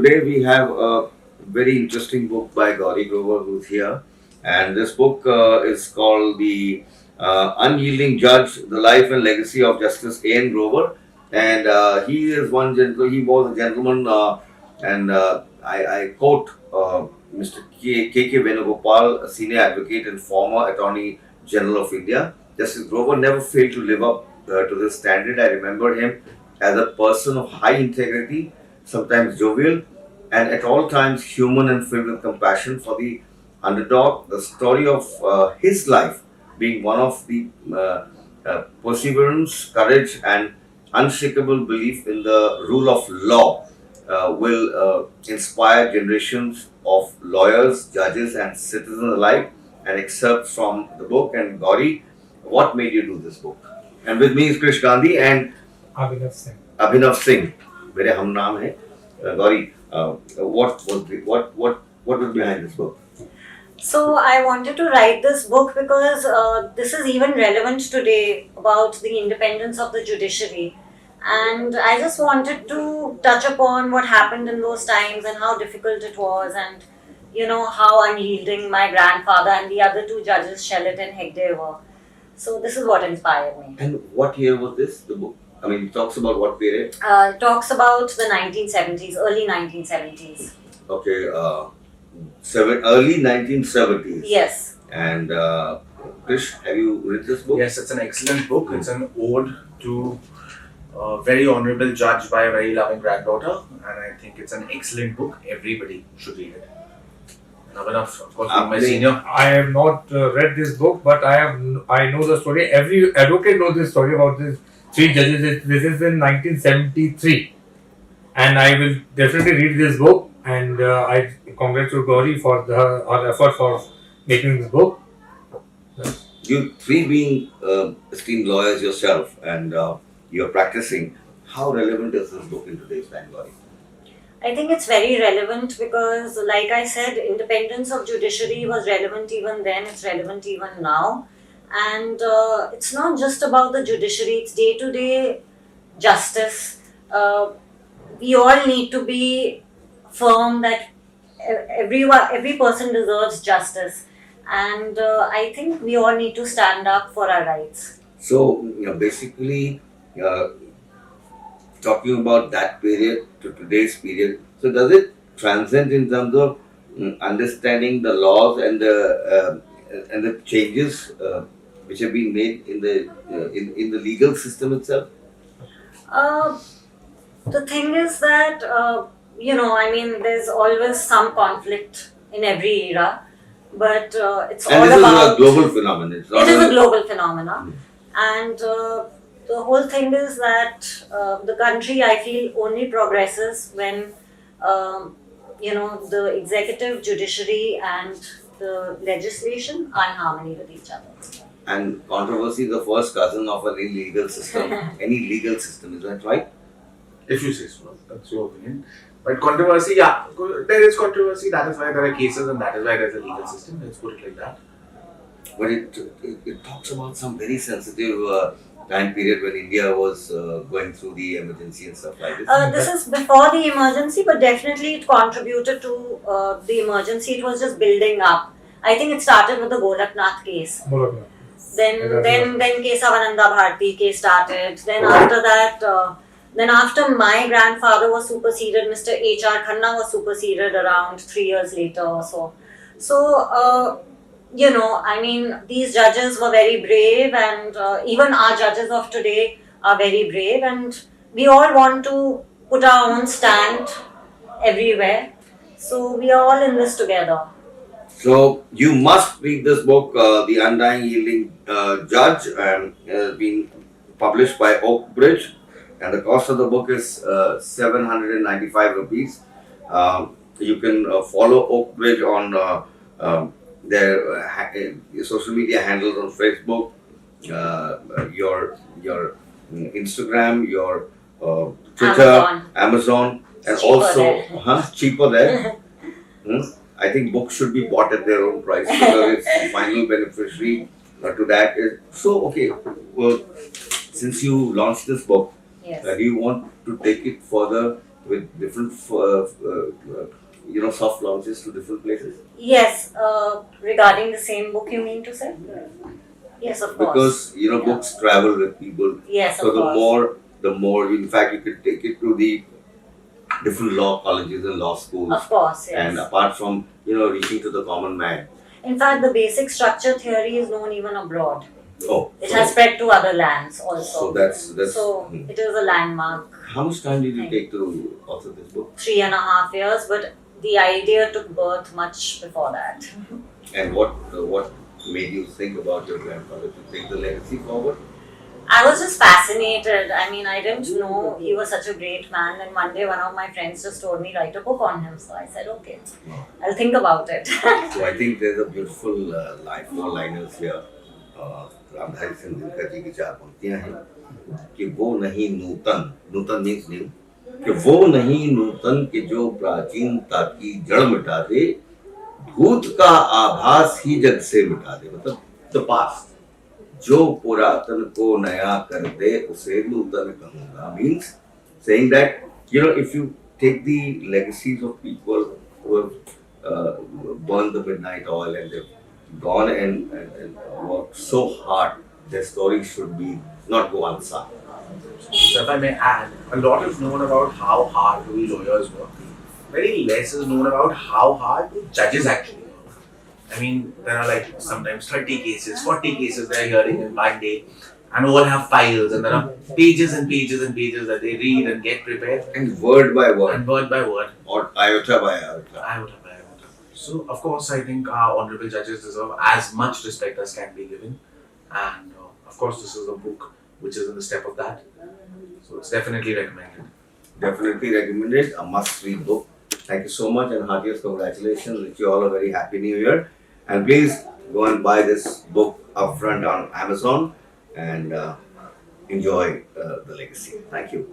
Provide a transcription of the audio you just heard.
today we have a very interesting book by Gauri Grover who's here. And this book is called The Unyielding Judge, The Life and Legacy of Justice A.N. Grover. And he is he was a gentleman, and I quote Mr. K. Venugopal, a senior advocate and former Attorney General of India. Justice Grover never failed to live up to this standard. I remember him as a person of high integrity, sometimes jovial, and at all times human and filled with compassion for the underdog. The story of his life being one of the perseverance, courage, and unshakable belief in the rule of law will inspire generations of lawyers, judges, and citizens alike. And excerpts from the book. And Gauri, what made you do this book? And with me is Krish Gandhi and Abhinav Singh. Abhinav Singh. मेरे हम नाम है. Gauri, what was behind this book? So I wanted to write this book because this is even relevant today about the independence of the judiciary. And I just wanted to touch upon what happened in those times and how difficult it was, and how unyielding my grandfather and the other two judges, Shellet and Hegde, were. So this is what inspired me. And what year was this, the book? I mean, it talks about what period? It talks about the 1970s, early 1970s. Okay, early 1970s. Yes. And Krish, have you read this book? Yes, it's an excellent book. It's an ode to a very honorable judge by a very loving granddaughter, and I think it's an excellent book. Everybody should read it. Abhinav, of course, my senior. I have not read this book, but I know the story. Every advocate knows this story about these three judges. This is in 1973, and I will definitely read this book. And I congratulate Gauri for her effort for making this book. You three being esteemed lawyers yourself, and you're practicing. How relevant is this book in today's time, Gauri? I think it's very relevant because, like I said, independence of judiciary was relevant even then, it's relevant even now. And it's not just about the judiciary, it's day-to-day justice. We all need to be firm that every person deserves justice. And I think we all need to stand up for our rights. So, basically, talking about that period to today's period, so does it transcend in terms of understanding the laws and the changes which have been made in the legal system itself? The thing is that there's always some conflict in every era, but it's all about. And this is a global phenomenon. It is a global phenomenon, and. The whole thing is that the country, I feel, only progresses when, the executive, judiciary and the legislation are in harmony with each other. And controversy is the first cousin of any legal system. Any legal system, is that right? If you say so, that's your opinion. But controversy, yeah, there is controversy. That is why there are cases, and that is why there is a legal system. Let's put it like that. But it talks about some very sensitive time period when India was going through the emergency and stuff like this. This is before the emergency, but definitely it contributed to the emergency. It was just building up. I think it started with the Golaknath case. Then Kesavananda Bharti case started. Then after that, after my grandfather was superseded, Mr. H.R. Khanna was superseded around 3 years later or so. So, these judges were very brave, and even our judges of today are very brave, and we all want to put our own stand everywhere. So we are all in this together. So you must read this book, The Unyielding Judge, and been published by Oak Bridge, and the cost of the book is 795 rupees. You can follow Oak Bridge on their social media handles on Facebook, your Instagram, your Twitter, Amazon, and cheaper also there. Cheaper there. I think books should be bought at their own price because it's final beneficiary to that. So, okay, well, since you launched this book, Yes. do you want to take it further with different, soft launches to different places? Yes, regarding the same book, you mean to say? Yes, of course. Because Yeah. books travel with people. Yes, So of course. the more, in fact, you could take it to the different law colleges and law schools. Of course, yes. And apart from reaching to the common man. In fact, the basic structure theory is known even abroad. Oh, It has spread to other lands also. So that's. So it is a landmark. How much time did you take to author this book? 3.5 years, but the idea took birth much before that. And what made you think about your grandfather to take the legacy forward? I was just fascinated. I mean, I didn't know he was such a great man. And one day, one of my friends just told me, write a book on him. So I said, okay, I'll think about it. So I think there's a beautiful four liners here. Ramdhari Singh Dinkar ji की 4 पंक्तियां हैं कि वो नहीं नूतन means new, कि वो नहीं नूतन कि जो प्राचीनता की जड़ मिटा दे, भूत का आभास ही जग से मिटा दे, मतलब द पास्ट, जो पुरातन को नया कर दे उसे नूतन कहूंगा, means saying that if you take the legacies of people who have burned the midnight oil and they've gone and worked so hard, their stories should be not go unsung. So if I may add, a lot is known about how hard we lawyers work. Very less is known about how hard the judges actually work. I mean, there are like sometimes 30 cases, 40 cases they're hearing in one day, and all have files, and there are pages and pages and pages that they read and get prepared. And word by word. And word by word. Or iota by iota. Iota by iota. So, of course, I think our honorable judges deserve as much respect as can be given. And, of course, this is a book which is in the step of that. So, it's definitely recommended. Definitely recommended. A must-read book. Thank you so much and heartiest congratulations. Wish you all a very happy new year. And please go and buy this book upfront on Amazon and enjoy the legacy. Thank you.